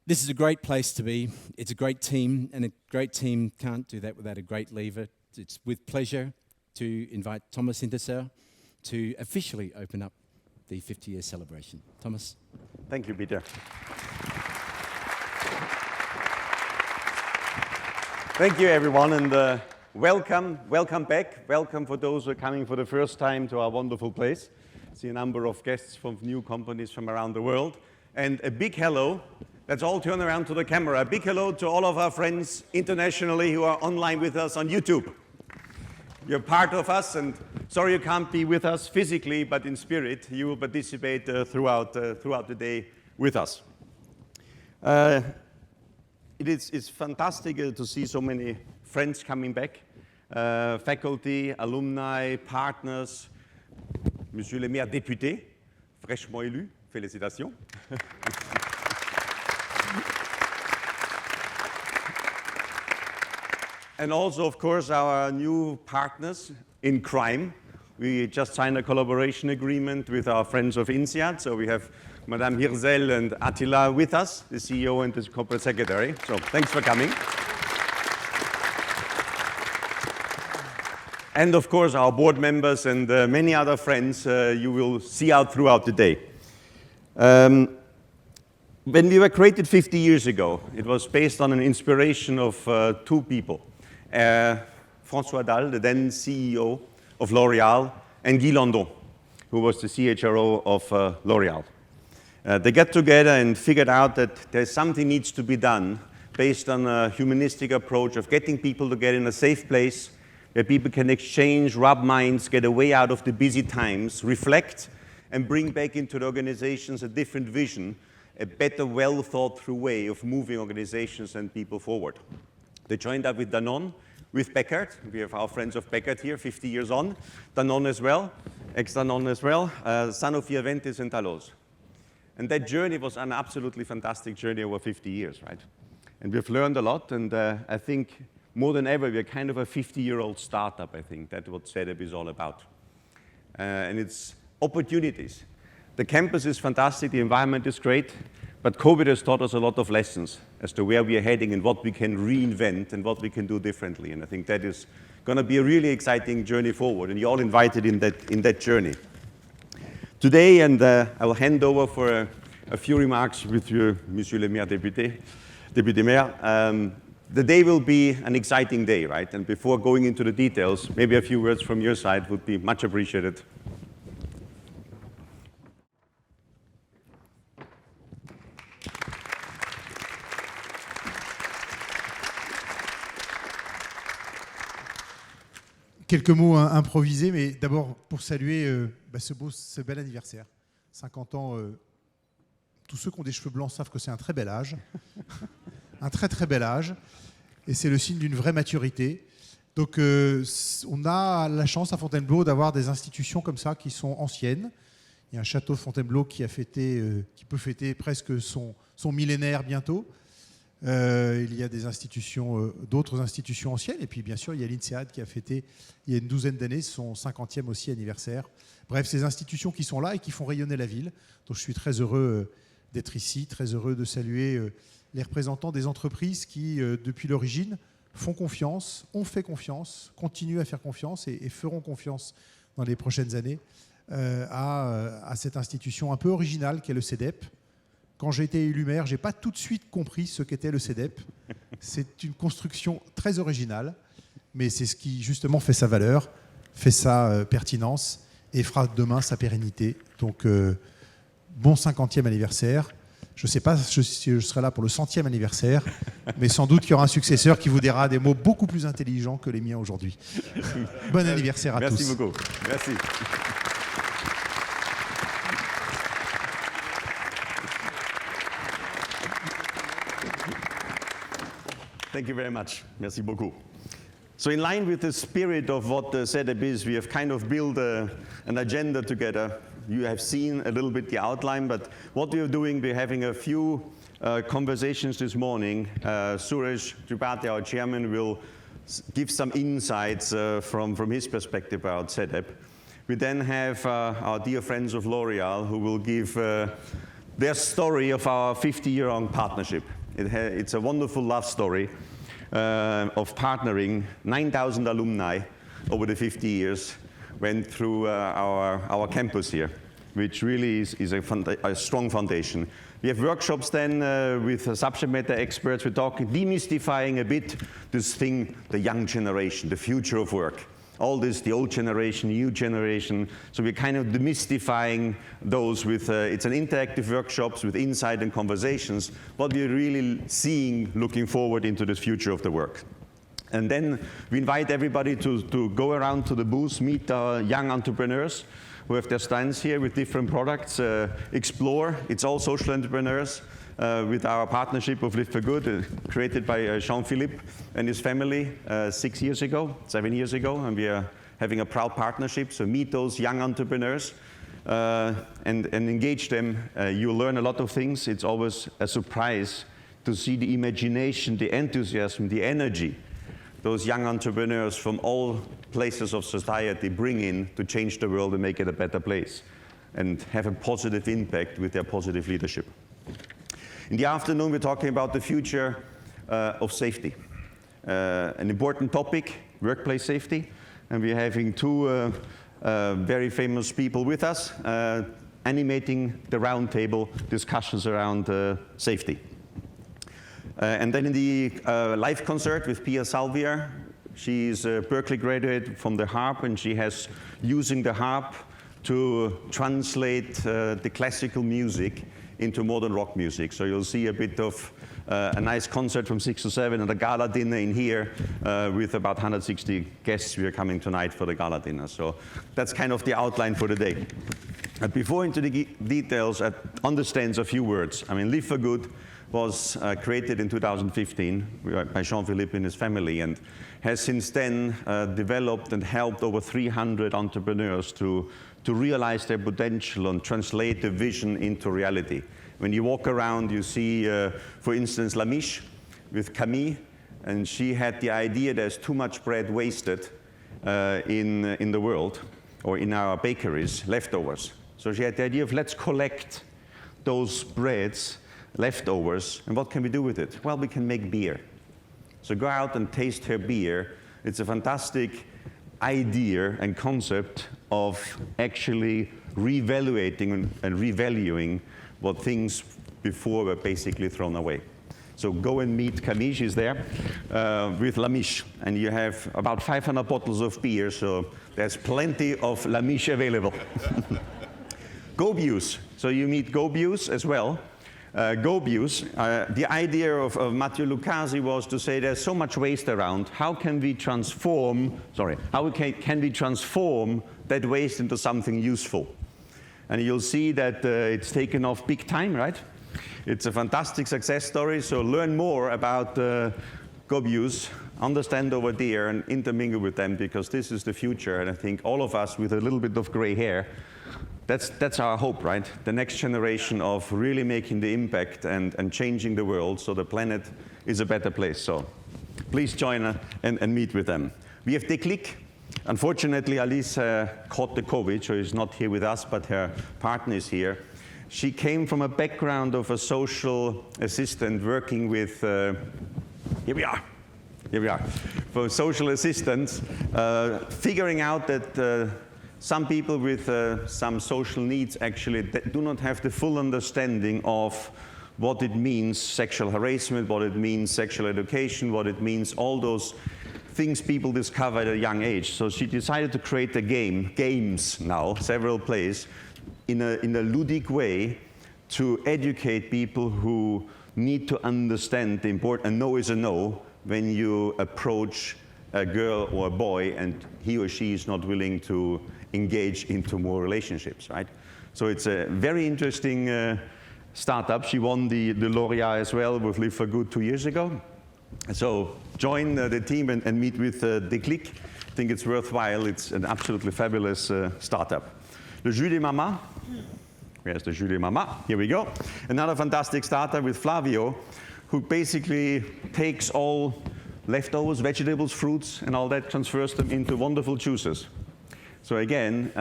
This is a great place to be. It's a great team, and a great team can't do that without a great leader. It's with pleasure to invite Thomas Hinterseer to officially open up the 50-year celebration. Thomas. Thank you, Peter. Thank you, everyone, and welcome back. Welcome for those who are coming for the first time to our wonderful place. I see a number of guests from new companies from around the world. And a big hello. Let's all turn around to the camera. A big hello to all of our friends internationally who are online with us on YouTube. You're part of us, and sorry you can't be with us physically, but in spirit, you will participate throughout the day with us. It's fantastic to see so many friends coming back, faculty, alumni, partners. Monsieur le maire député, fraîchement élu, félicitations. And also, of course, our new partners in crime. We just signed a collaboration agreement with our friends of INSEAD. So we have Madame Hirzel and Attila with us, the CEO and the corporate secretary. So thanks for coming. And of course, our board members and many other friends you will see out throughout the day. When we were created 50 years ago, it was based on an inspiration of two people. François Dalle, the then CEO of L'Oréal, and Guy Landon, who was the CHRO of L'Oréal. They got together and figured out that there's something needs to be done based on a humanistic approach of getting people together in a safe place where people can exchange, rub minds, get away out of the busy times, reflect, and bring back into the organizations a different vision, a better, well-thought-through way of moving organizations and people forward. They joined up with Danone, with Beckert. We have our friends of Beckert here, 50 years on. Danone as well, ex-Danone as well, Sanofi, Aventis, and Talos. And that journey was an absolutely fantastic journey over 50 years, right? And we've learned a lot, and I think more than ever, we're kind of a 50-year-old startup, I think. That's what CEDEP is all about. And it's opportunities. The campus is fantastic, the environment is great, but COVID has taught us a lot of lessons as to where we are heading and what we can reinvent and what we can do differently. And I think that is going to be a really exciting journey forward, and you're all invited in that journey. Today, and I will hand over for a few remarks with you, Monsieur le maire député maire. The day will be an exciting day, right? And before going into the details, maybe a few words from your side would be much appreciated. Quelques mots improvisés, mais d'abord pour saluer ce bel anniversaire. 50 ans, tous ceux qui ont des cheveux blancs savent que c'est un très bel âge. Un très très bel âge. Et c'est le signe d'une vraie maturité. Donc on a la chance à Fontainebleau d'avoir des institutions comme ça qui sont anciennes. Il y a un château de Fontainebleau qui peut fêter presque son millénaire bientôt. Il y a des institutions, d'autres institutions anciennes, et puis bien sûr il y a l'INSEAD qui a fêté il y a une douzaine d'années son 50e aussi anniversaire. Bref, ces institutions qui sont là et qui font rayonner la ville. Donc je suis très heureux d'être ici, très heureux de saluer les représentants des entreprises qui, depuis l'origine, font confiance, ont fait confiance, continuent à faire confiance et feront confiance dans les prochaines années à cette institution un peu originale qu'est le CEDEP. Quand j'ai été élu maire, je n'ai pas tout de suite compris ce qu'était le CEDEP. C'est une construction très originale, mais c'est ce qui justement fait sa valeur, fait sa pertinence et fera demain sa pérennité. Donc, bon 50e anniversaire. Je ne sais pas si je serai là pour le 100e anniversaire, mais sans doute qu'il y aura un successeur qui vous dira des mots beaucoup plus intelligents que les miens aujourd'hui. Bon anniversaire à tous. Merci beaucoup. Merci. Thank you very much. Merci beaucoup. So in line with the spirit of what the CEDEP is, we have kind of built an agenda together. You have seen a little bit the outline, but what we are doing, we're having a few conversations this morning. Suresh Tripathi, our chairman, will give some insights from his perspective about CEDEP. We then have our dear friends of L'Oréal who will give their story of our 50-year-long partnership. It's a wonderful love story of partnering. 9,000 alumni over the 50 years went through our campus here, which really is a strong foundation. We have workshops then with subject matter experts. We're talking, demystifying a bit this thing, the young generation, the future of work. All this, the old generation, new generation. So we're kind of demystifying those with, it's an interactive workshops with insight and conversations, what we're really seeing looking forward into the future of the work. And then we invite everybody to go around to the booth, meet our young entrepreneurs who have their stands here with different products, explore. It's all social entrepreneurs with our partnership of Live for Good, created by Jean-Philippe and his family 7 years ago, and we are having a proud partnership. So meet those young entrepreneurs and engage them. You'll learn a lot of things. It's always a surprise to see the imagination, the enthusiasm, the energy those young entrepreneurs from all places of society bring in to change the world and make it a better place and have a positive impact with their positive leadership. In the afternoon, we're talking about the future of safety. An important topic, workplace safety, and we're having two very famous people with us animating the roundtable discussions around safety. And then in the live concert with Pia Salvia, she's a Berkeley graduate from the harp, and she has using the harp to translate the classical music into modern rock music. So you'll see a bit of a nice concert from 6 to 7 and a gala dinner in here with about 160 guests who are coming tonight for the gala dinner. So that's kind of the outline for the day. Before into the details, understands a few words. I mean, Live for Good was created in 2015 by Jean-Philippe and his family, and has since then developed and helped over 300 entrepreneurs to realize their potential and translate the vision into reality. When you walk around, you see, for instance, Lamiche with Camille, and she had the idea there's too much bread wasted in the world, or in our bakeries, leftovers. So she had the idea of, let's collect those breads, leftovers, and what can we do with it? Well, we can make beer. So go out and taste her beer. It's a fantastic idea and concept of actually reevaluating and revaluing what things before were basically thrown away. So go and meet Camille, she's there, with Lamiche. And you have about 500 bottles of beer, so there's plenty of Lamiche available. Gobius, so you meet Gobius as well. Gobius, the idea of Matteo Lucasi was to say there's so much waste around, how can we transform, can we transform that waste into something useful? And you'll see that it's taken off big time, right? It's a fantastic success story, so learn more about Gobius, understand over there and intermingle with them, because this is the future, and I think all of us with a little bit of gray hair, that's our hope, right? The next generation of really making the impact and changing the world so the planet is a better place. So please join and meet with them. We have Declic. Unfortunately, Alice caught the COVID, so she's not here with us, but her partner is here. She came from a background of a social assistant working with, here we are, for social assistants, figuring out that some people with some social needs actually do not have the full understanding of what it means sexual harassment, what it means sexual education, what it means all those things people discover at a young age. So she decided to create a games now, several plays, in a ludic way to educate people who need to understand the important, a no is a no when you approach a girl or a boy and he or she is not willing to engage into more relationships, right? So it's a very interesting startup. She won the L'Oréal as well with Live for Good 2 years ago. So join the team and meet with Declic. I think it's worthwhile. It's an absolutely fabulous startup. Le Jus des Mamas. Where's the Jus des Mamas? Here we go. Another fantastic startup with Flavio, who basically takes all leftovers, vegetables, fruits, and all that, transfers them into wonderful juices. So again,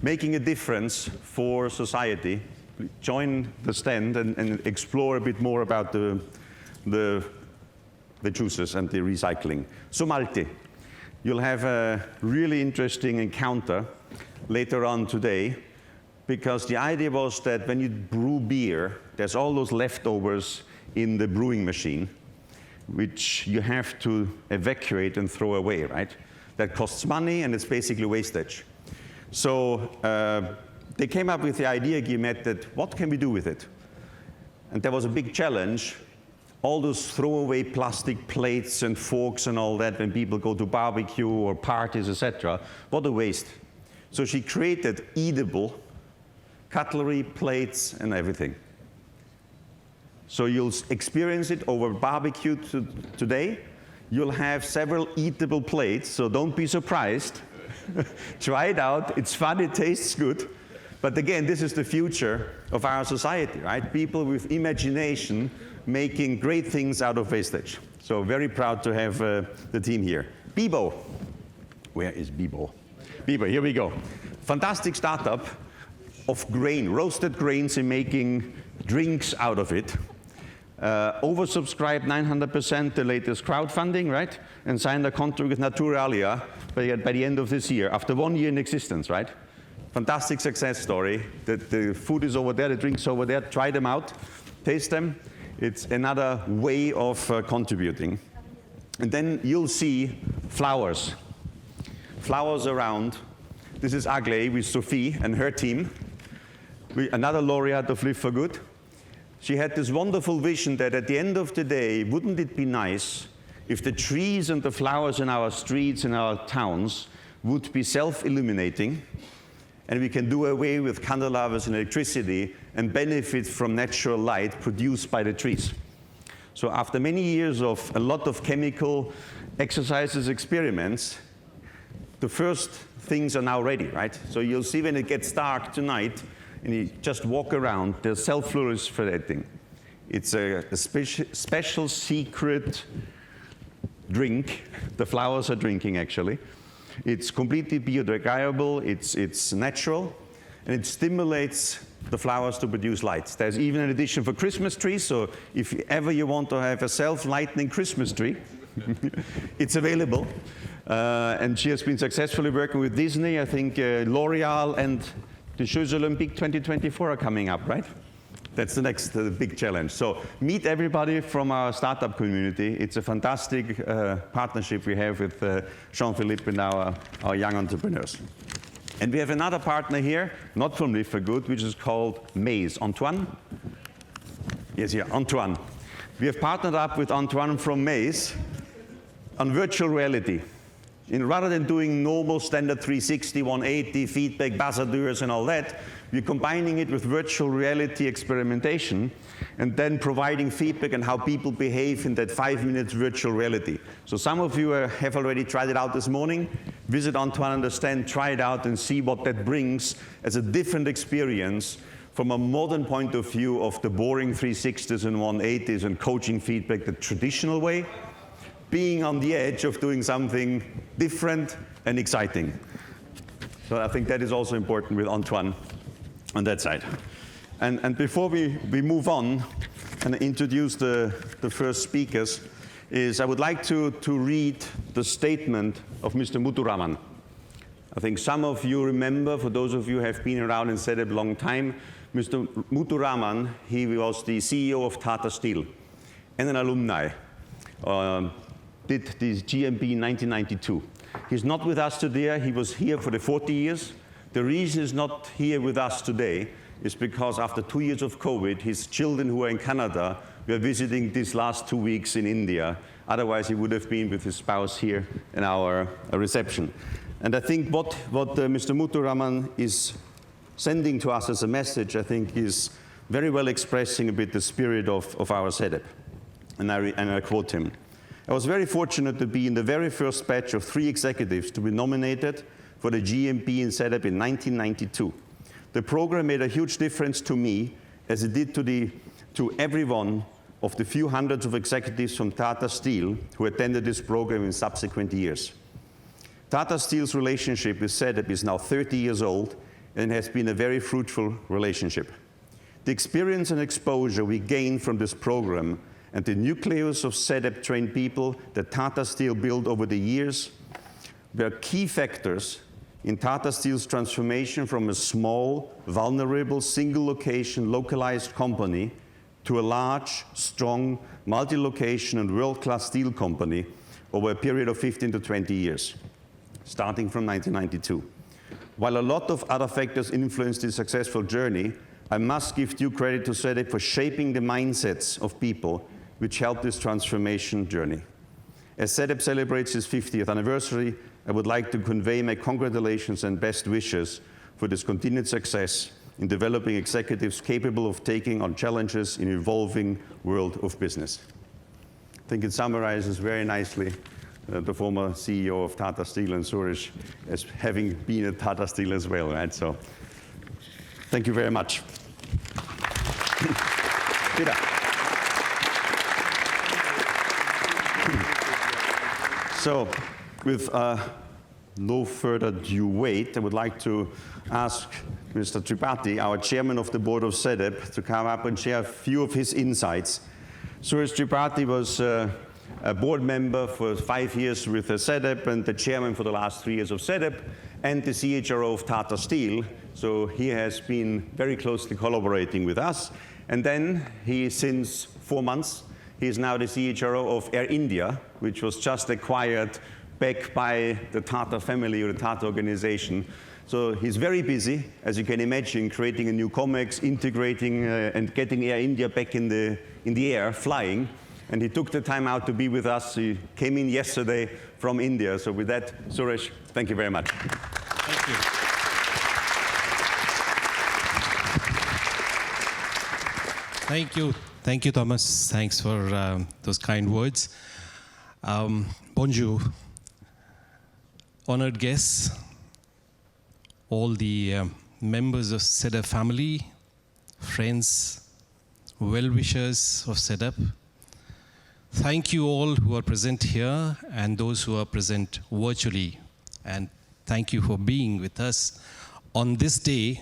making a difference for society join the stand and explore a bit more about the juices and the recycling. So Malte, you'll have a really interesting encounter later on today, because the idea was that when you brew beer, there's all those leftovers in the brewing machine, which you have to evacuate and throw away, right? That costs money, and it's basically wastage. So they came up with the idea, Guillemette, that what can we do with it? And there was a big challenge. All those throwaway plastic plates and forks and all that when people go to barbecue or parties, etc. What a waste. So she created eatable cutlery, plates, and everything. So you'll experience it over barbecue today. You'll have several eatable plates, so don't be surprised. Try it out. It's fun, it tastes good. But again, this is the future of our society, right? People with imagination making great things out of wastage. So very proud to have the team here. Bibo. Where is Bibo? Bibo, here we go. Fantastic startup of grain, roasted grains, and making drinks out of it. Oversubscribed 900%, the latest crowdfunding, right? And signed a contract with Naturalia by the end of this year, after 1 year in existence, right? Fantastic success story. The food is over there, the drinks over there. Try them out, taste them. It's another way of contributing. And then you'll see flowers. Flowers around. This is Agley with Sophie and her team. Another laureate of Live for Good. She had this wonderful vision that at the end of the day, wouldn't it be nice if the trees and the flowers in our streets and our towns would be self-illuminating, and we can do away with candelabras and electricity and benefit from natural light produced by the trees. So after many years of a lot of chemical exercises, experiments, the first things are now ready, right? So you'll see when it gets dark tonight, and you just walk around, there's self-fluorescentating. It's a special secret drink the flowers are drinking, actually. It's completely biodegradable, it's natural, and it stimulates the flowers to produce light. There's even an addition for Christmas trees, so if ever you want to have a self-lightening Christmas tree, it's available. And she has been successfully working with Disney. I think L'Oreal and the Jeux Olympiques 2024 are coming up, right? That's the next big challenge. So meet everybody from our startup community. It's a fantastic partnership we have with Jean-Philippe and our young entrepreneurs. And we have another partner here, not from Live for Good, which is called Maze. Antoine? Yes, yeah, Antoine. We have partnered up with Antoine from Maze on virtual reality. Rather than doing normal standard 360, 180, feedback, ambassadors and all that, we're combining it with virtual reality experimentation and then providing feedback on how people behave in that 5 minutes virtual reality. So some of you have already tried it out this morning. Visit Antoine on the stand, try it out and see what that brings as a different experience from a modern point of view of the boring 360s and 180s and coaching feedback the traditional way, being on the edge of doing something different and exciting. So I think that is also important with Antoine on that side. And before we move on and introduce the first speakers, I would like to read the statement of Mr. Muthuraman. I think some of you remember, for those of you who have been around in CEDEP a long time, Mr. Muthuraman, he was the CEO of Tata Steel and an alumni. Did the GMB in 1992. He's not with us today. He was here for the 40 years. The reason he's not here with us today is because after 2 years of COVID, his children who are in Canada were visiting these last 2 weeks in India. Otherwise, he would have been with his spouse here in our reception. And I think what Mr. Muthuraman is sending to us as a message, I think, is very well expressing a bit the spirit of our CEDEP. And I quote him. I was very fortunate to be in the very first batch of 3 executives to be nominated for the GMP in CEDEP in 1992. The program made a huge difference to me, as it did to every one of the few hundreds of executives from Tata Steel who attended this program in subsequent years. Tata Steel's relationship with CEDEP is now 30 years old and has been a very fruitful relationship. The experience and exposure we gained from this program and the nucleus of CEDEP trained people that Tata Steel built over the years were key factors in Tata Steel's transformation from a small, vulnerable, single-location, localized company to a large, strong, multi-location and world-class steel company over a period of 15 to 20 years, starting from 1992. While a lot of other factors influenced this successful journey, I must give due credit to CEDEP for shaping the mindsets of people which helped this transformation journey. As CEDEP celebrates its 50th anniversary, I would like to convey my congratulations and best wishes for this continued success in developing executives capable of taking on challenges in an evolving world of business. I think it summarizes very nicely the former CEO of Tata Steel and Suresh as having been at Tata Steel as well, right? So, thank you very much. Peter. So, with no further ado wait, I would like to ask Mr. Tripathi, our chairman of the board of CEDEP, to come up and share a few of his insights. Suresh Tripathi was a board member for 5 years with CEDEP and the chairman for the last 3 years of CEDEP and the CHRO of Tata Steel. So he has been very closely collaborating with us. And then he, since 4 months, he is now the CHRO of Air India, which was just acquired back by the Tata family or the Tata organization. So he's very busy, as you can imagine, creating a new COMEX, integrating and getting Air India back in the air, flying. And he took the time out to be with us. He came in yesterday from India. So with that, Suresh, thank you very much. Thank you. Thank you. Thank you, Thomas. Thanks for those kind words. Bonjour. Honored guests, all the members of CEDEP family, friends, well-wishers of CEDEP. Thank you all who are present here and those who are present virtually. And thank you for being with us on this day,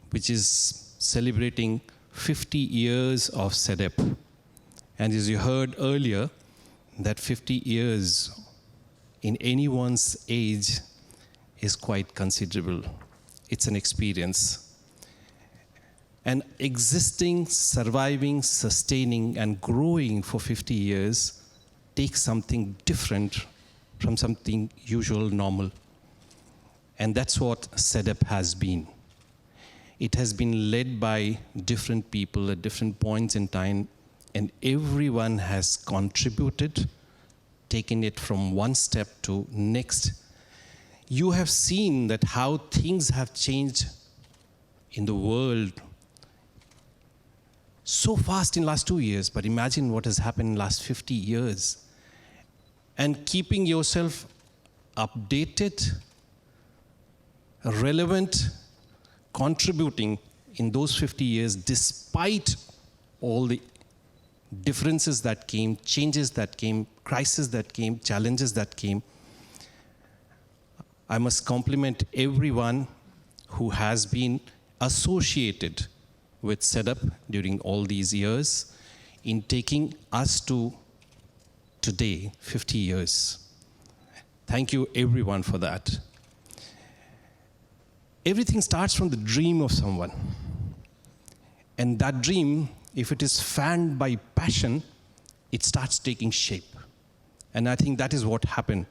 which is celebrating 50 years of CEDEP. And as you heard earlier, that 50 years in anyone's age is quite considerable. It's an experience. And existing, surviving, sustaining, and growing for 50 years takes something different from something usual, normal. And that's what CEDEP has been. It has been led by different people at different points in time, and everyone has contributed, taking it from one step to next. You have seen that how things have changed in the world so fast in the last 2 years, but imagine what has happened in the last 50 years. And keeping yourself updated, relevant, contributing in those 50 years, despite all the differences that came, changes that came, crises that came, challenges that came. I must compliment everyone who has been associated with CEDEP during all these years in taking us to today, 50 years. Thank you everyone for that. Everything starts from the dream of someone. And that dream, if it is fanned by passion, it starts taking shape. And I think that is what happened.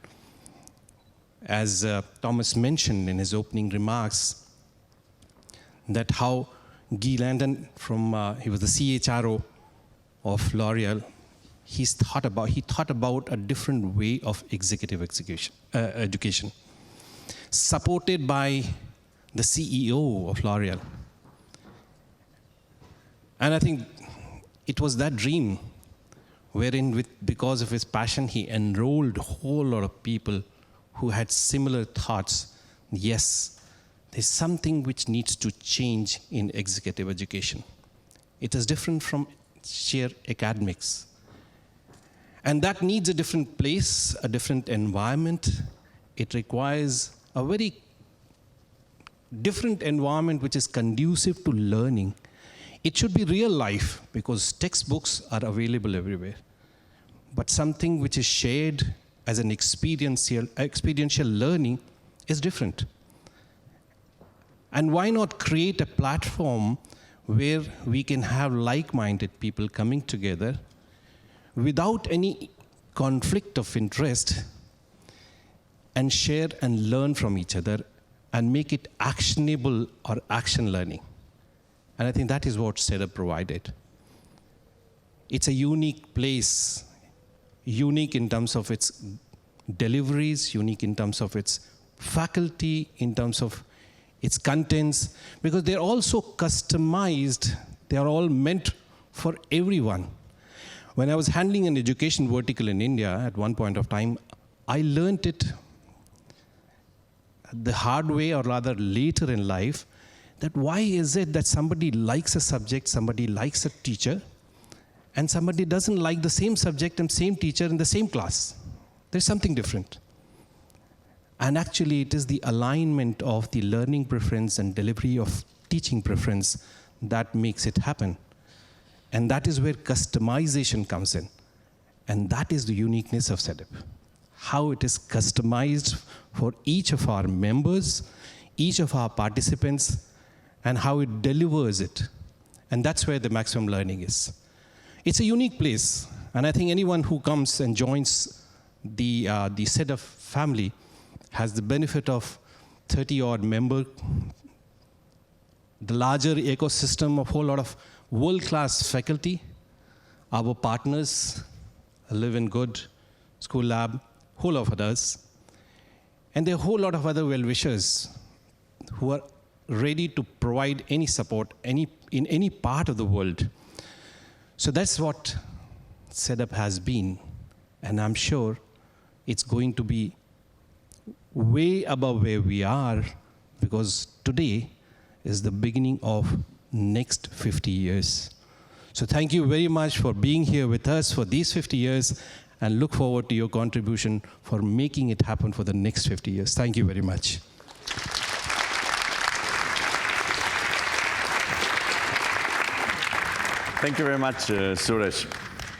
As Thomas mentioned in his opening remarks, that how Guy Landon, he was the CHRO of L'Oreal, he thought about a different way of executive education, supported by the CEO of L'Oreal. And I think it was that dream wherein, because of his passion, he enrolled a whole lot of people who had similar thoughts. Yes, there's something which needs to change in executive education. It is different from sheer academics. And that needs a different place, a different environment. It requires a very different environment which is conducive to learning. it should be real life, because textbooks are available everywhere. But something which is shared as an experiential learning is different. And why not create a platform where we can have like-minded people coming together without any conflict of interest and share and learn from each other and make it actionable or action learning. And I think that is what CEDEP provided. It's a unique place, unique in terms of its deliveries, unique in terms of its faculty, in terms of its contents, because they're also customized. They are all meant for everyone. When I was handling an education vertical in India at one point of time, I learned it the hard way, or rather later in life, that why is it that somebody likes a subject, somebody likes a teacher, and somebody doesn't like the same subject and same teacher in the same class? There's something different. And actually, it is the alignment of the learning preference and delivery of teaching preference that makes it happen. And that is where customization comes in. And that is the uniqueness of CEDEP. How it is customized for each of our members, each of our participants, and how it delivers it. And that's where the maximum learning is. It's a unique place. And I think anyone who comes and joins the CEDEP family has the benefit of 30-odd members, the larger ecosystem of a whole lot of world-class faculty, our partners, Live in Good, School Lab, whole lot of others, and there are a whole lot of other well-wishers who are ready to provide any support in any part of the world. So that's what CEDEP has been, and I'm sure it's going to be way above where we are, because today is the beginning of next 50 years. So thank you very much for being here with us for these 50 years, and look forward to your contribution for making it happen for the next 50 years. Thank you very much. Thank you very much, Suresh.